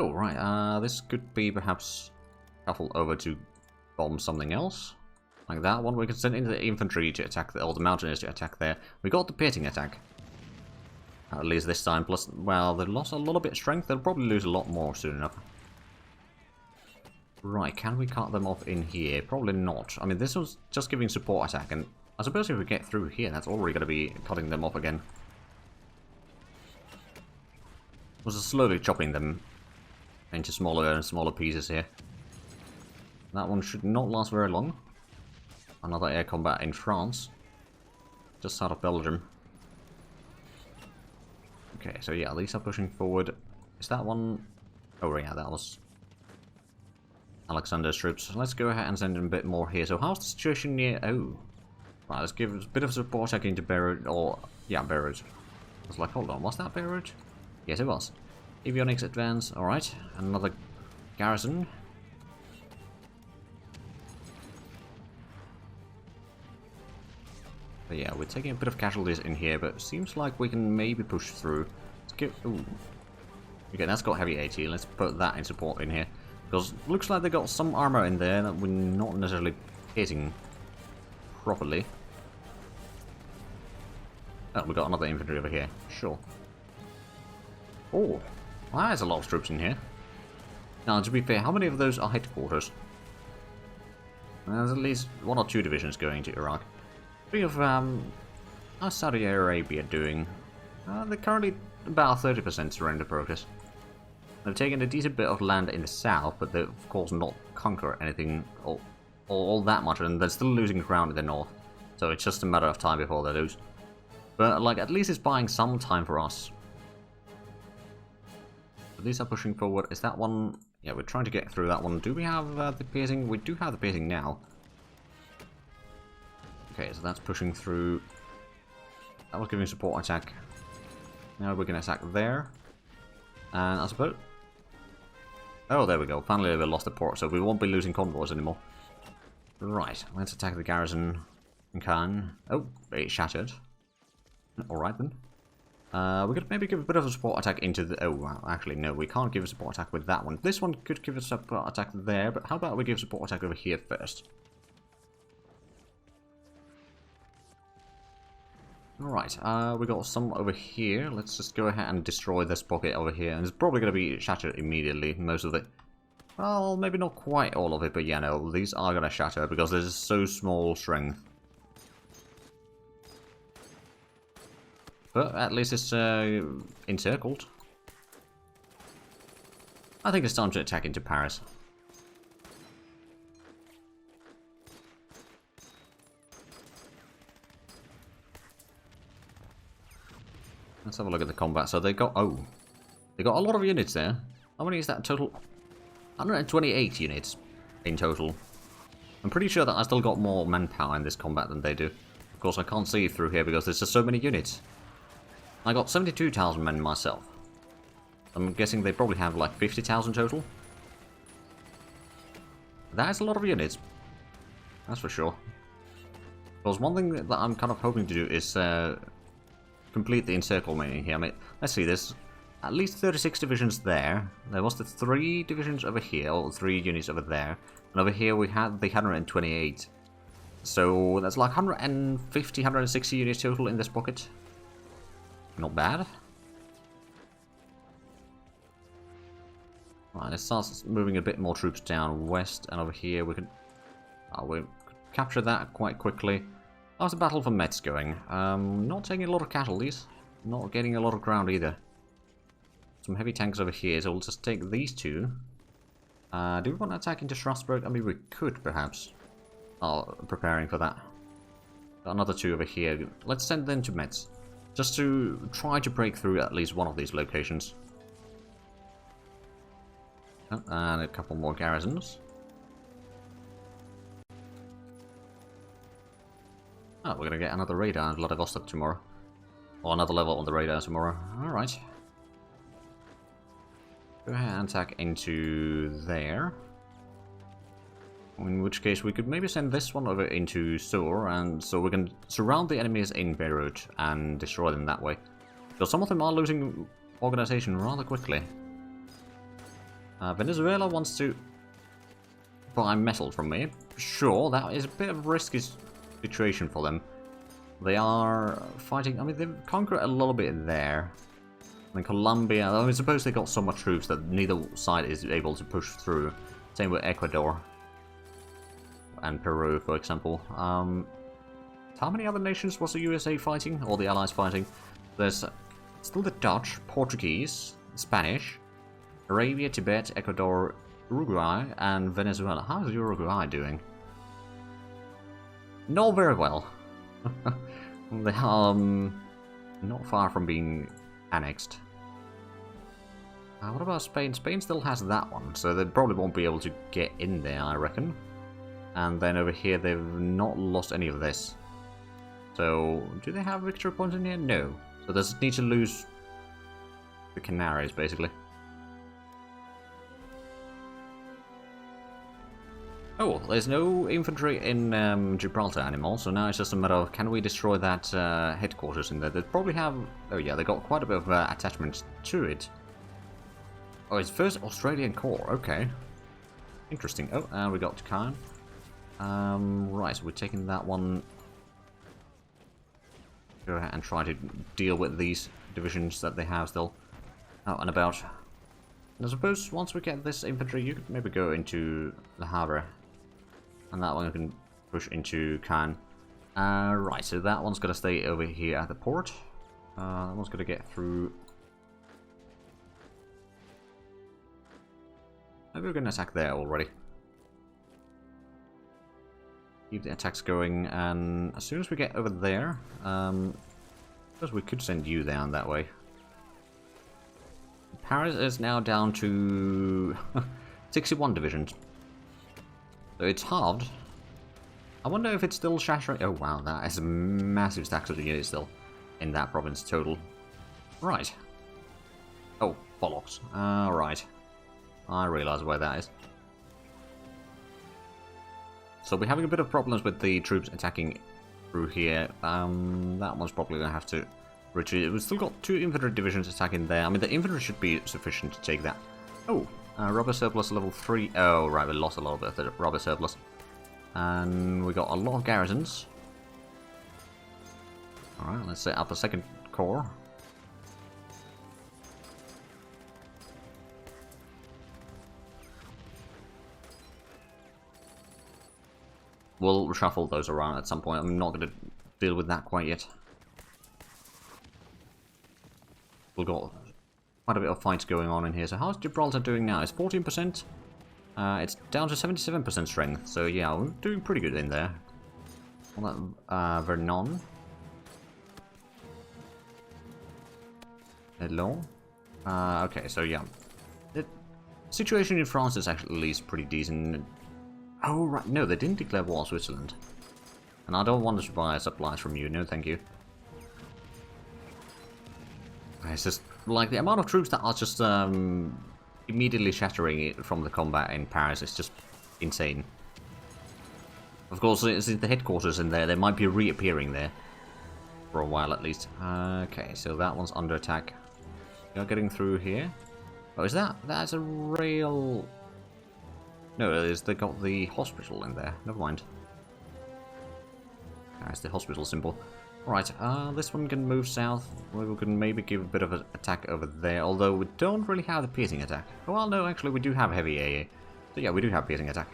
Oh, right, this could be perhaps shuffle over to bomb something else. Like that one. We can send in the infantry to attack, or the mountaineers to attack there. We got the piercing attack. At least this time. Plus, well, they lost a little bit of strength. They'll probably lose a lot more soon enough. Right, can we cut them off in here? Probably not. I mean, this was just giving support attack, and I suppose if we get through here, that's already going to be cutting them off again. We're just slowly chopping them into smaller and smaller pieces here. That one should not last very long. Another air combat in France. Just out of Belgium. Okay, so yeah, these are pushing forward. Is that one? Oh yeah, that was Alexander's troops. So let's go ahead and send in a bit more here. So how's the situation near? Oh, right. Let's give a bit of support attack into Beirut, or yeah, Beirut. I was like, hold on, was that Beirut? Yes, it was. Avionics advance. All right, another garrison. But yeah, we're taking a bit of casualties in here, but it seems like we can maybe push through. Let's give. Ooh. Okay, that's got heavy AT. Let's put that in support in here. Because it looks like they got some armor in there that we're not necessarily hitting properly. Oh, we got another infantry over here. Sure. Oh, well, there's a lot of troops in here. Now, to be fair, how many of those are headquarters? There's at least 1 or 2 divisions going to Iraq. Speaking of, how's Saudi Arabia doing? They're currently about 30% surrender progress. They've taken a decent bit of land in the south, but they've of course not conquered anything all that much, and they're still losing ground in the north. So it's just a matter of time before they lose. But like, at least it's buying some time for us. So these are pushing forward. Is that one? Yeah, we're trying to get through that one. Do we have the piercing? We do have the piercing now. Okay, so that's pushing through. That was giving support attack. Now we can attack there. And I suppose... Oh, there we go. Finally we lost the port, so we won't be losing convoys anymore. Right, let's attack the garrison in Khan. Oh, it's shattered. Alright then. We could maybe give a bit of a support attack into the... Oh, well, actually, no, we can't give a support attack with that one. This one could give a support attack there, but how about we give support attack over here first? Alright, we got some over here. Let's just go ahead and destroy this pocket over here. And it's probably going to be shattered immediately, most of it. Well, maybe not quite all of it, but yeah, no, these are going to shatter because there's so small strength. But at least it's encircled. I think it's time to attack into Paris. Let's have a look at the combat. So they got... Oh. They got a lot of units there. How many is that total? 128 units in total. I'm pretty sure that I still got more manpower in this combat than they do. Of course, I can't see through here because there's just so many units. I got 72,000 men myself. I'm guessing they probably have like 50,000 total. That's a lot of units. That's for sure. Because one thing that I'm kind of hoping to do is... complete the encirclement in here. I mean, let's see, there's at least 36 divisions there. There was the 3 divisions over here, or 3 units over there. And over here we had the 128. So that's like 150, 160 units total in this pocket. Not bad. Right, let's start moving a bit more troops down west. And over here we could capture that quite quickly. How's the battle for Metz going? Not taking a lot of casualties. Not getting a lot of ground either. Some heavy tanks over here, so we'll just take these 2. Do we want to attack into Strasbourg? I mean, we could, perhaps. Oh, preparing for that. Got another 2 over here. Let's send them to Metz. Just to try to break through at least one of these locations. Oh, and a couple more garrisons. Oh, we're going to get another radar in Vladivostok tomorrow. Or another level on the radar tomorrow. Alright. Go ahead and attack into there. In which case we could maybe send this one over into Sur, and so we can surround the enemies in Beirut and destroy them that way. Because some of them are losing organization rather quickly. Venezuela wants to buy metal from me. Sure, that is a bit of a risky situation for them. They are fighting, I mean, they've conquered a little bit there. And Colombia, I suppose they got so much troops that neither side is able to push through. Same with Ecuador. And Peru, for example. How many other nations was the USA fighting? Or the Allies fighting? There's still the Dutch, Portuguese, Spanish, Arabia, Tibet, Ecuador, Uruguay, and Venezuela. How is Uruguay doing? Not very well. They are not far from being annexed. What about Spain? Spain still has that one, so they probably won't be able to get in there, I reckon. And then over here, they've not lost any of this. So, do they have victory points in here? No. So they just need to lose the Canaries, basically. Oh, there's no infantry in Gibraltar anymore, so now it's just a matter of can we destroy that headquarters in there. They probably have... Oh yeah, they got quite a bit of attachments to it. Oh, it's first Australian Corps, okay. Interesting. Oh, and we got Khan. Right, so we're taking that one. Go ahead and try to deal with these divisions that they have still out and about. And I suppose once we get this infantry, you could maybe go into the harbour. And that one you can push into Cannes. Right, so that one's going to stay over here at the port. That one's going to get through. Maybe we're going to attack there already. Keep the attacks going, and as soon as we get over there, I suppose we could send you down that way. Paris is now down to 61 divisions. So it's halved. I wonder if it's still shattering. Oh wow, that is a massive stack of units still in that province total. Right. Oh, bollocks. Right. I realise where that is. So we're having a bit of problems with the troops attacking through here. That one's probably going to have to retreat. We've still got 2 infantry divisions attacking there. I mean, the infantry should be sufficient to take that. Oh, rubber surplus level 3. Oh, right, we lost a little bit of the rubber surplus. And we got a lot of garrisons. Alright, let's set up a second corps. We'll reshuffle those around at some point. I'm not going to deal with that quite yet. We've got quite a bit of fights going on in here. So how's Gibraltar doing now? It's 14%. It's down to 77% strength. So yeah, we're doing pretty good in there. On that Vernon. Hello. Okay, so yeah. The situation in France is actually at least pretty decent. Oh, right. No, they didn't declare war on Switzerland. And I don't want to buy supplies from you. No, thank you. It's just, like, the amount of troops that are just immediately shattering it from the combat in Paris is just insane. Of course, it's the headquarters in there. They might be reappearing there. For a while, at least. Okay, so that one's under attack. You're getting through here. Oh, is that? That's a rail... No, they got the hospital in there. Never mind. That's the hospital symbol. Alright, this one can move south. We can maybe give a bit of an attack over there, although we don't really have the piercing attack. Well, no, actually we do have heavy AA. So yeah, we do have piercing attack.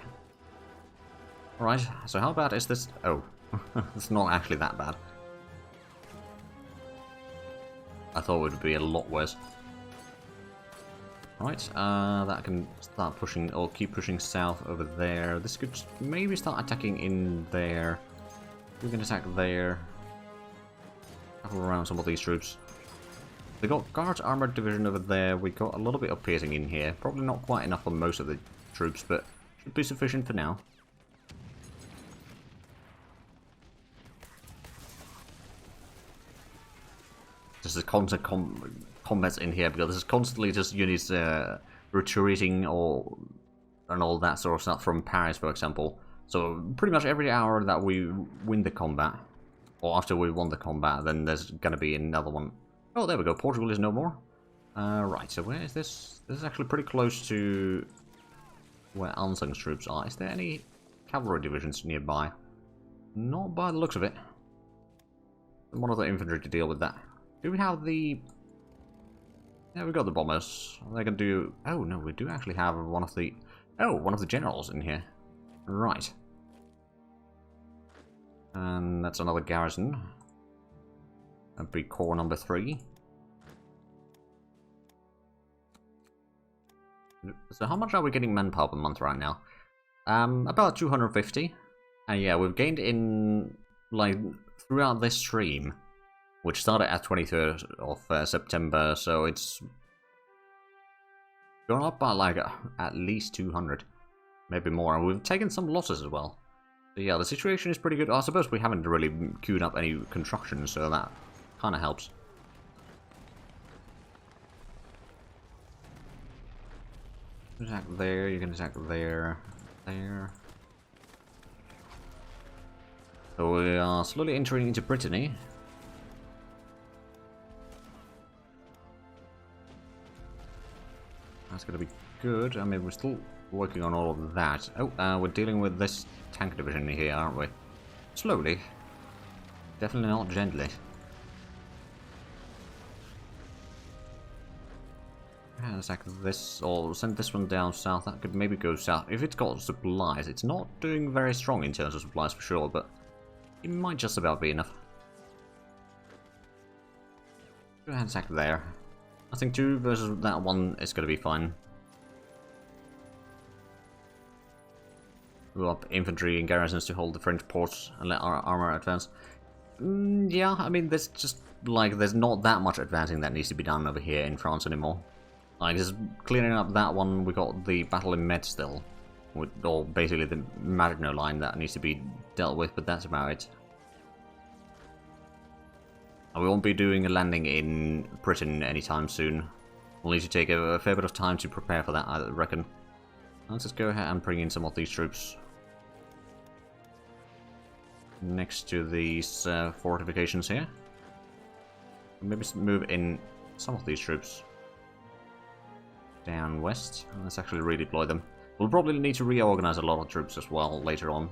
Alright, so how bad is this? Oh, it's not actually that bad. I thought it would be a lot worse. Right, that can start pushing, or keep pushing south over there. This could maybe start attacking in there. We can attack there. Travel around some of these troops. They got Guards Armored Division over there. We got a little bit of piercing in here. Probably not quite enough for most of the troops, but should be sufficient for now. Just a constant combats in here because there's constantly just units retreating and all that sort of stuff from Paris, for example. So pretty much every hour that we win the combat, or after we won the combat, then there's gonna be another one. Oh, there we go. Portugal is no more. Right, so where is this? This is actually pretty close to where Ansung's troops are. Is there any cavalry divisions nearby? Not by the looks of it. One of the infantry to deal with that. Do we have the... Yeah, we got the bombers. They can do... Oh, no, we do actually have one of the... Oh, one of the generals in here. Right. And that's another garrison. That'd be corps number 3. So how much are we getting manpower per month right now? About 250. And yeah, we've gained in, like, throughout this stream, which started at 23rd of September, so it's gone up by, like, at least 200. Maybe more, and we've taken some losses as well. So yeah, the situation is pretty good. I suppose we haven't really queued up any construction, so that kind of helps. Attack there, you can attack there, there. So we are slowly entering into Brittany. That's gonna be good. I mean, we're still working on all of that. Oh, we're dealing with this tank division here, aren't we? Slowly. Definitely not gently. Yeah, attack this, or send this one down south. That could maybe go south. If it's got supplies, it's not doing very strong in terms of supplies for sure, but it might just about be enough. Go ahead and attack there. I think 2 versus that 1 is going to be fine. Move up infantry and garrisons to hold the French ports and let our armor advance. Yeah, I mean, there's just, like, there's not that much advancing that needs to be done over here in France anymore. Like, just clearing up that one, we got the battle in Metz still. Or basically the Maginot Line that needs to be dealt with, but that's about it. And we won't be doing a landing in Britain anytime soon. We'll need to take a fair bit of time to prepare for that, I reckon. Let's just go ahead and bring in some of these troops next to these fortifications here. Maybe move in some of these troops down west. Let's actually redeploy them. We'll probably need to reorganize a lot of troops as well later on.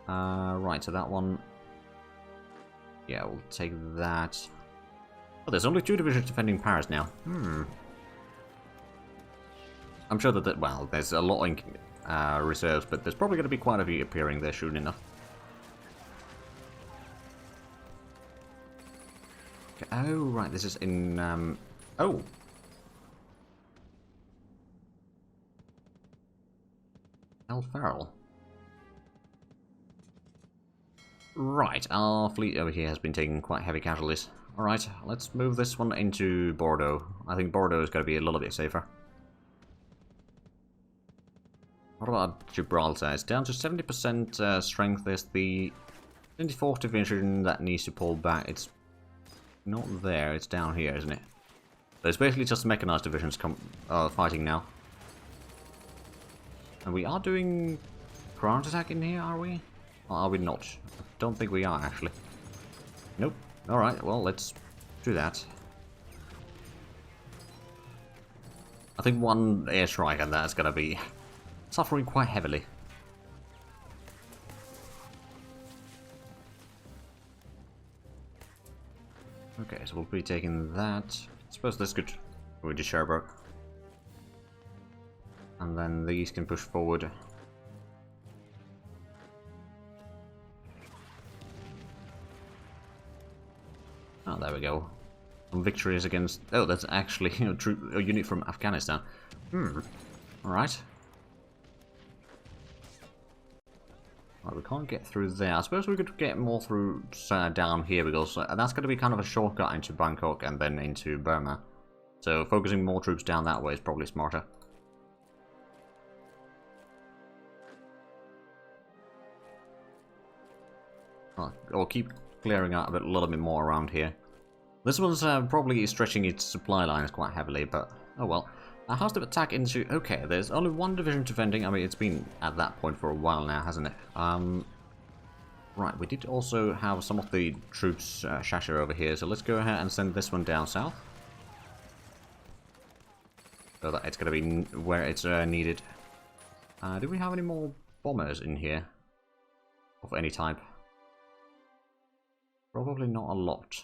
Right, so that one... Yeah, we'll take that. Oh, there's only 2 divisions defending Paris now. I'm sure that, well, there's a lot in reserves, but there's probably going to be quite a few appearing there soon enough. Okay. Oh, right, this is in... Oh! El Farrell. Right, our fleet over here has been taking quite heavy casualties. Alright, let's move this one into Bordeaux. I think Bordeaux is going to be a little bit safer. What about Gibraltar? It's down to 70% strength. There's the 24th Division that needs to pull back. It's not there, it's down here, isn't it? So it's basically just mechanized divisions fighting now. And we are doing ground attack in here, are we? Or are we not? I don't think we are, actually. Nope. Alright, well, let's do that. I think one airstrike and that's gonna be suffering quite heavily. Okay, so we'll be taking that. I suppose this could go to Sherbrooke. And then these can push forward. Oh, there we go. Some victories against... Oh, that's actually a unit from Afghanistan. Alright. Right, we can't get through there. I suppose we could get more through down here, because that's going to be kind of a shortcut into Bangkok and then into Burma. So focusing more troops down that way is probably smarter. Or keep clearing out a little bit more around here. This one's probably stretching its supply lines quite heavily, but oh well. How's the attack into... Okay, there's only 1 division defending. I mean, it's been at that point for a while now, hasn't it? Right, we did also have some of the troops Shasha over here, so let's go ahead and send this one down south. so that it's going to be where it's needed. Do we have any more bombers in here? Of any type? Probably not a lot.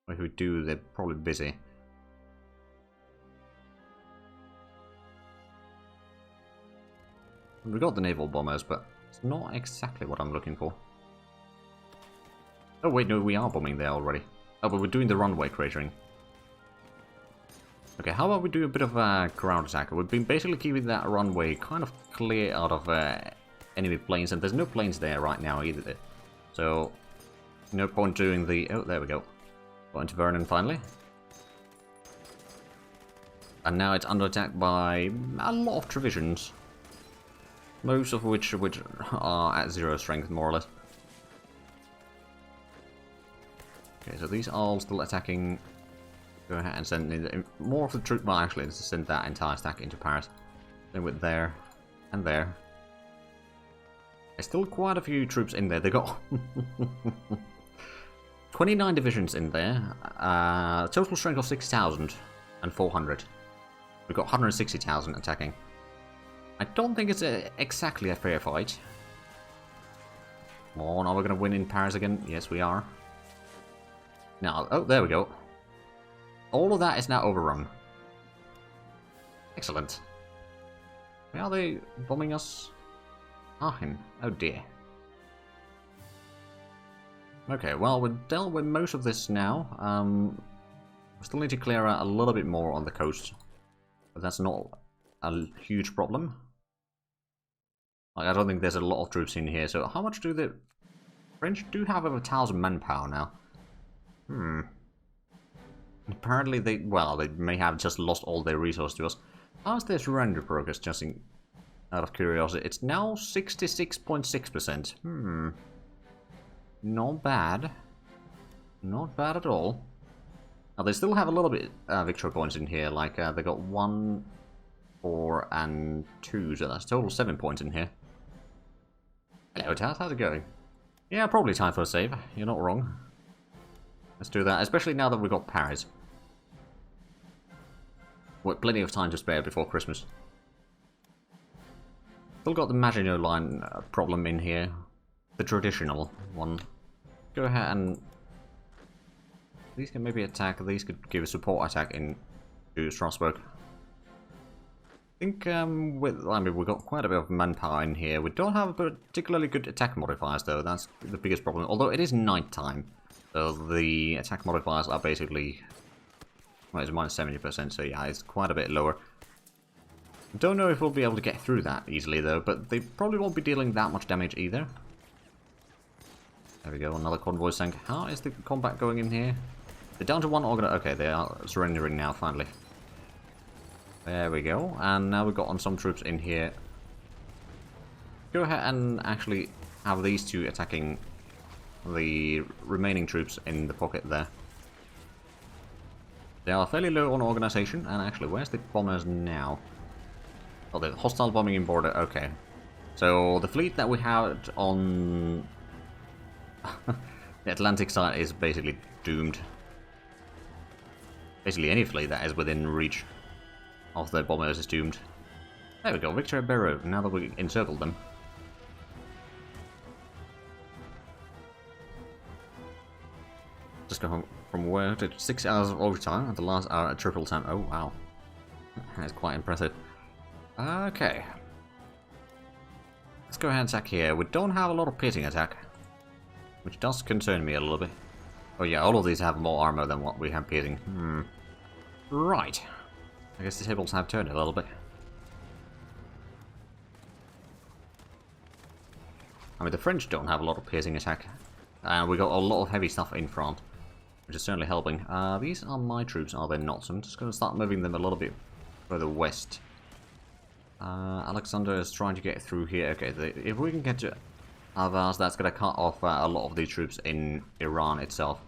If we do, they're probably busy. We got the naval bombers, but it's not exactly what I'm looking for. Oh wait, no, we are bombing there already. Oh, but we're doing the runway cratering. Okay, how about we do a bit of a ground attack? We've been basically keeping that runway kind of clear out of enemy planes, and there's no planes there right now either. So, no point doing the... Oh, there we go. Got into Vernon finally. And now it's under attack by a lot of Trevisions. Most of which are at 0 strength, more or less. Okay, so these are all still attacking. Go ahead and send in more of the troop. Well, actually, let's send that entire stack into Paris. Then with there and there. There's still quite a few troops in there. They got 29 divisions in there. Total strength of 6,400. We've got 160,000 attacking. I don't think it's exactly a fair fight. Come on, are we going to win in Paris again? Yes, we are. Now, oh, there we go. All of that is now overrun. Excellent. Why are they bombing us? Aachen. Oh dear. Okay, well, we've dealt with most of this now. We still need to clear out a little bit more on the coast. But that's not a huge problem. Like, I don't think there's a lot of troops in here, so how much do the French do have over 1,000 manpower now? Apparently they, well, they may have just lost all their resources to us. How's their surrender progress, just out of curiosity? It's now 66.6%. Not bad. Not bad at all. Now, they still have a little bit victory points in here, like they got 1, 4, and 2, so that's total 7 points in here. Hello, Taz, how's it going? Yeah, probably time for a save. You're not wrong. Let's do that, especially now that we've got Paris. With plenty of time to spare before Christmas. Still got the Maginot Line problem in here. The traditional one. Go ahead and... These can maybe attack, these could give a support attack into Strasbourg. I think I mean, we've got quite a bit of manpower in here. We don't have particularly good attack modifiers though, that's the biggest problem. Although it is night time. So the attack modifiers are basically, well, it's minus 70%, so yeah, it's quite a bit lower. Don't know if we'll be able to get through that easily though, but they probably won't be dealing that much damage either. There we go, another convoy sank. How is the combat going in here? They're down to 1 organ. Okay, they are surrendering now, finally. There we go, and now we've got on some troops in here. Go ahead and actually have these two attacking the remaining troops in the pocket there. They are fairly low on organization, and actually, where's the bombers now? Oh, the hostile bombing in border, okay. So, the fleet that we had on the Atlantic side is basically doomed. Basically, any fleet that is within reach of the bombers is doomed. There we go, Victory at Barrow, now that we encircled them. Just go from where to 6 hours of overtime and the last hour at triple time. Oh wow, that's quite impressive. Okay, let's go ahead and attack here. We don't have a lot of piercing attack, which does concern me a little bit. Oh yeah, all of these have more armor than what we have piercing. Right, I guess the tables have turned a little bit. I mean, the French don't have a lot of piercing attack, and we got a lot of heavy stuff in front, which is certainly helping. These are my troops, are they not? So I'm just going to start moving them a little bit further west. Alexander is trying to get through here. Okay, if we can get to Avars, that's going to cut off a lot of the troops in Iran itself.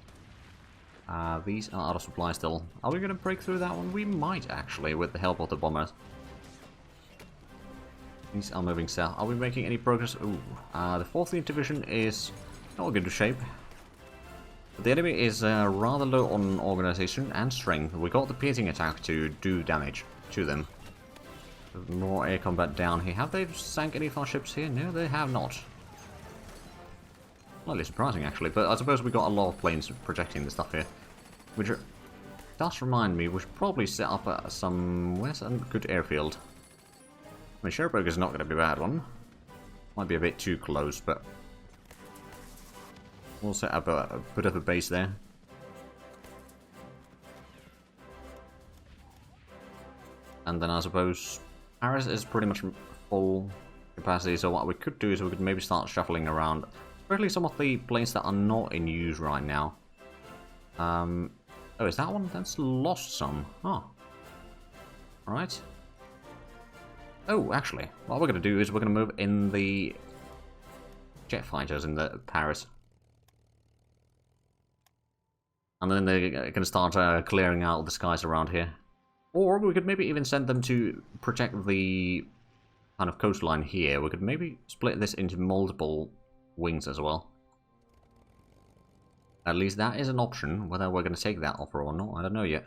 These are out of supply still. Are we going to break through that one? We might, actually, with the help of the bombers. These are moving south. Are we making any progress? Ooh, the 4th Division is not in good shape. The enemy is rather low on organization and strength. We got the piercing attack to do damage to them. More air combat down here. Have they sank any of our ships here? No, they have not. Slightly surprising, actually, but I suppose we got a lot of planes protecting the stuff here. Which does remind me, we should probably set up where's a good airfield? I mean, Cherbourg is not going to be a bad one. Might be a bit too close, but we'll set up a bit of a base there. And then I suppose Paris is pretty much full capacity, so what we could do is we could maybe start shuffling around, especially some of the planes that are not in use right now. Oh, is that one? That's lost some. Huh. Alright. Oh, actually, what we're going to do is we're going to move in the jet fighters in the Paris. And then they're going to start clearing out the skies around here. Or we could maybe even send them to protect the kind of coastline here. We could maybe split this into multiple wings as well. At least that is an option. Whether we're going to take that offer or not, I don't know yet.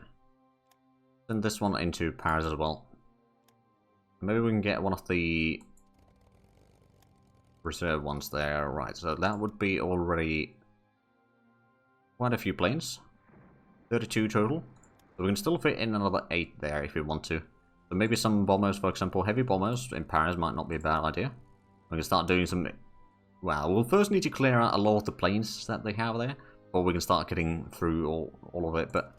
Send this one into Paris as well. Maybe we can get one of the reserve ones there. Right, so that would be already quite a few planes. 32 total. So we can still fit in another 8 there if we want to. So maybe some bombers, for example, heavy bombers in Paris might not be a bad idea. We can start doing some... Well, we'll first need to clear out a lot of the planes that they have there, or we can start getting through all of it, but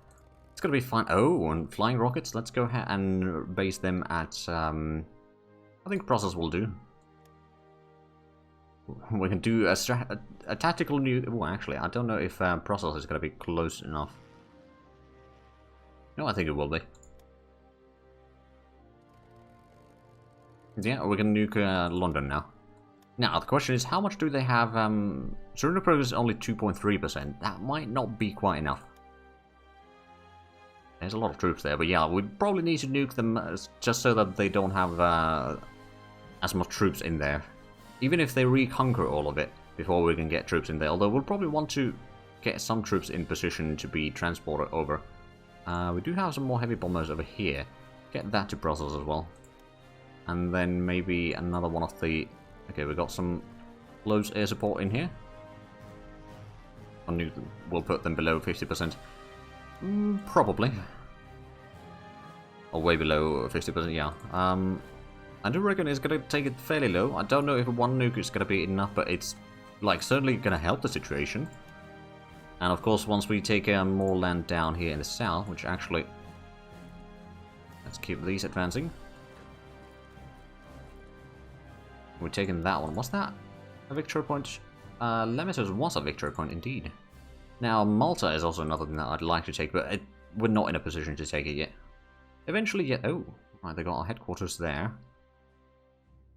it's going to be fine. Oh, and flying rockets, let's go ahead and base them at... I think Brussels will do. We can do a tactical new... Oh, actually, I don't know if Brussels is going to be close enough. No, I think it will be. Yeah, we're going to nuke London now. Now, the question is, how much do they have? Surrender progress is only 2.3%. That might not be quite enough. There's a lot of troops there, but yeah, we probably need to nuke them just so that they don't have as much troops in there. Even if they reconquer all of it before we can get troops in there. Although we'll probably want to get some troops in position to be transported over. We do have some more heavy bombers over here. Get that to Brussels as well. And then maybe another one of the... Okay, we got some close air support in here. We'll put them below 50%. Probably. Or way below 50%, yeah. I do reckon it's going to take it fairly low. I don't know if one nuke is going to be enough, but it's like certainly going to help the situation. And of course, once we take more land down here in the south, which actually... Let's keep these advancing. We're taking that one. Was that a victory point? Lemmesos was a victory point indeed. Now, Malta is also another thing that I'd like to take, but we're not in a position to take it yet. Eventually, yeah. Oh, right, they got our headquarters there.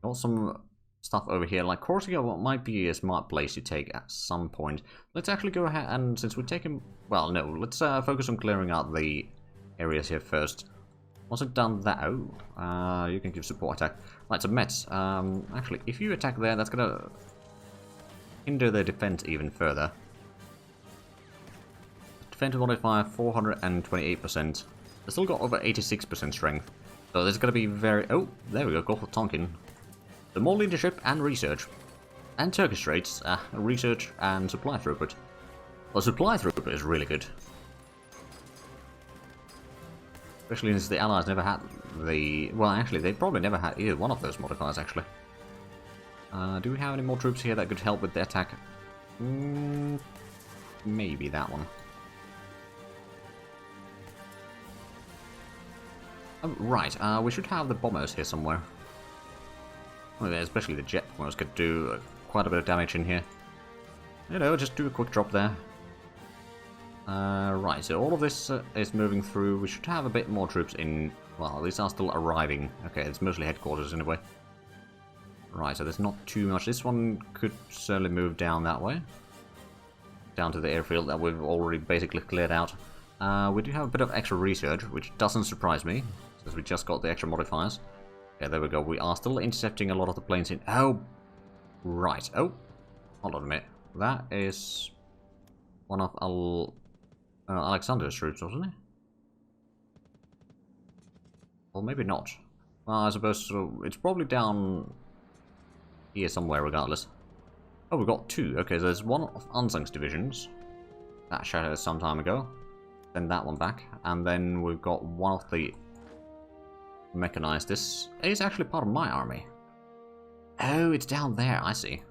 Got some stuff over here. Like Corsica might be a smart place to take at some point. Let's actually go ahead and, since we're taking... Well, no, let's focus on clearing out the areas here first. Once I've done that... Oh, you can give support attack. Right, so Mets. Actually, if you attack there, that's going to hinder their defense even further. Defense modifier 428%. They still got over 86% strength. So this is going to be very... Oh, there we go for Tonkin. So more leadership and research. And Turkish Straits, research and supply throughput. Well, supply throughput is really good. Especially since the Allies never had the... Well, actually, they probably never had either one of those modifiers, actually. Do we have any more troops here that could help with the attack? Maybe that one. Oh, right, we should have the bombers here somewhere. Well, especially the jet bombers could do quite a bit of damage in here. You know, just do a quick drop there. Right, so all of this is moving through. We should have a bit more troops in... Well, these are still arriving. Okay, it's mostly headquarters anyway. Right, so there's not too much. This one could certainly move down that way. Down to the airfield that we've already basically cleared out. We do have a bit of extra research, which doesn't surprise me, since we just got the extra modifiers. Okay, there we go. We are still intercepting a lot of the planes in... Oh! Right. Oh! Hold on a minute. That is... one of Alexander's troops, wasn't it? Or maybe not. Well, I suppose so. It's probably down here somewhere, regardless. Oh, we've got two. Okay, so there's one of Ansang's divisions. That shattered some time ago. Send that one back. And then we've got one of the mechanized. This is actually part of my army. Oh, it's down there. I see.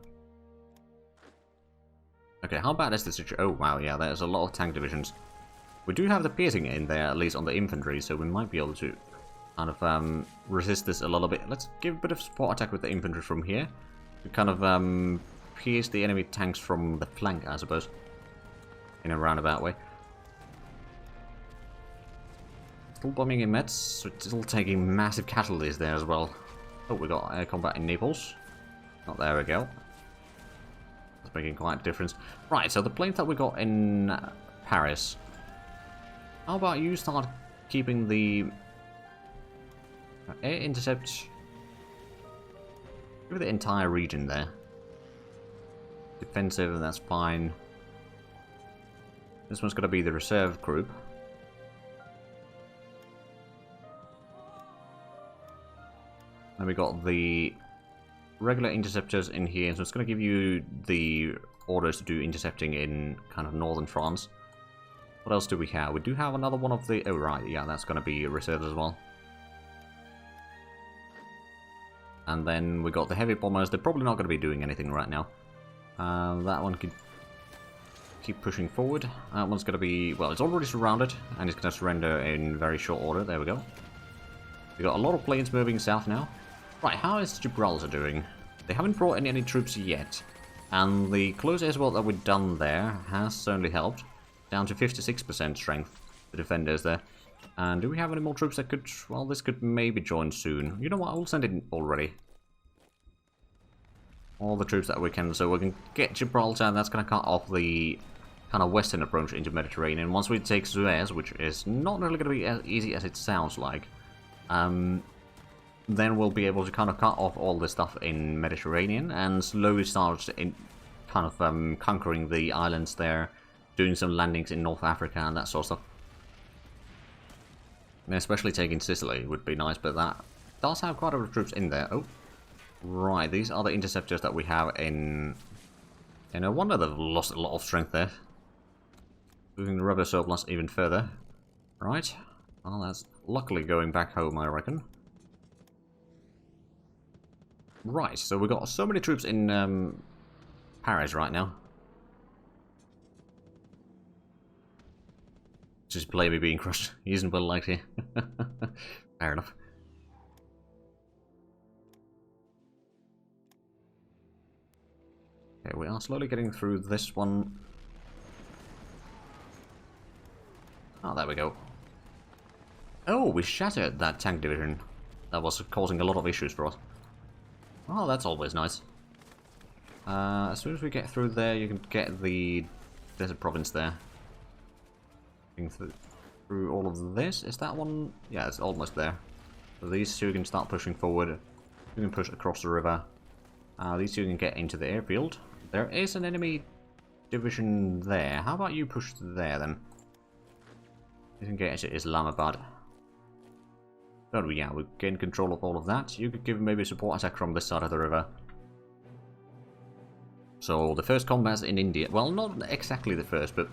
Okay, how bad is this situation? Oh, wow, yeah, there's a lot of tank divisions. We do have the piercing in there, at least on the infantry, so we might be able to kind of resist this a little bit. Let's give a bit of support attack with the infantry from here. To kind of pierce the enemy tanks from the flank, I suppose. In a roundabout way. Still bombing in Metz, so it's still taking massive casualties there as well. Oh, we got air combat in Naples. Oh, there we go. That's making quite a difference. Right, so the planes that we got in Paris. How about you start keeping the air intercept? Give it the entire region there. Defensive, that's fine. This one's going to be the reserve group. Then we got the regular interceptors in here, so it's going to give you the orders to do intercepting in kind of northern France. What else do we have? We do have another one of the... Oh, right, yeah, that's going to be reserved as well. And then we got the heavy bombers. They're probably not going to be doing anything right now. That one could keep pushing forward. That one's going to be... Well, it's already surrounded, and it's going to surrender in very short order. There we go. We got a lot of planes moving south now. Right, how is Gibraltar doing? They haven't brought in any troops yet. And the close air support that we've done there has certainly helped. Down to 56% strength, the defenders there. And do we have any more troops that could... Well, this could maybe join soon. You know what, I'll send it in already. All the troops that we can, so we can get Gibraltar, and that's going to cut off the kind of western approach into Mediterranean. Once we take Suez, which is not really going to be as easy as it sounds like, then we'll be able to kind of cut off all the stuff in Mediterranean and slowly start in kind of conquering the islands there, doing some landings in North Africa and that sort of stuff. And especially taking Sicily would be nice, but that does have quite a lot of troops in there. Oh, right, these are the interceptors that we have in... And no wonder they've lost a lot of strength there. Moving the rubber surplus even further. Right, well, that's luckily going back home, I reckon. Right, so we've got so many troops in Paris right now. Just play me being crushed. He isn't well liked here. Fair enough. Okay, we are slowly getting through this one. Oh, there we go. Oh, we shattered that tank division. That was causing a lot of issues for us. Oh, that's always nice. As soon as we get through there, you can get the desert province there. Through all of this. Is that one? Yeah, it's almost there. So these two can start pushing forward. You can push across the river. These two can get into the airfield. There is an enemy division there. How about you push there then? You can get to Islamabad. Oh yeah, we gain control of all of that. You could give maybe a support attack from this side of the river. So the first combat's in India. Well, not exactly the first, but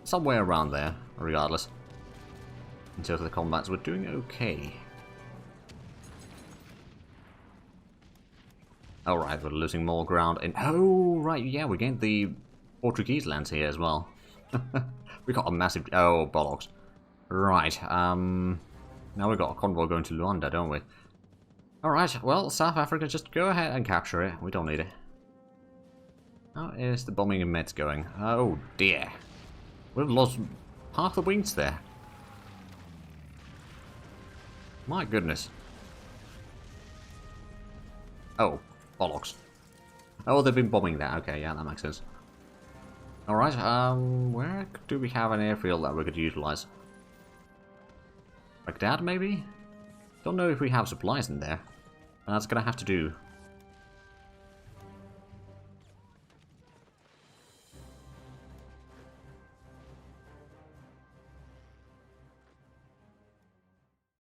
somewhere around there, regardless. In terms of the combats, we're doing okay. Alright, we're losing more ground in... Oh, right, yeah, we gained the Portuguese lands here as well. We got a massive... Oh, bollocks. Right, now we've got a convoy going to Luanda, don't we? Alright, well, South Africa, just go ahead and capture it. We don't need it. How is the bombing in Metz going? Oh, dear. We've lost half the wings there. My goodness. Oh, bollocks. Oh, they've been bombing that. Okay, yeah, that makes sense. Alright, where do we have an airfield that we could utilize? Like that, maybe? Don't know if we have supplies in there. That's gonna have to do.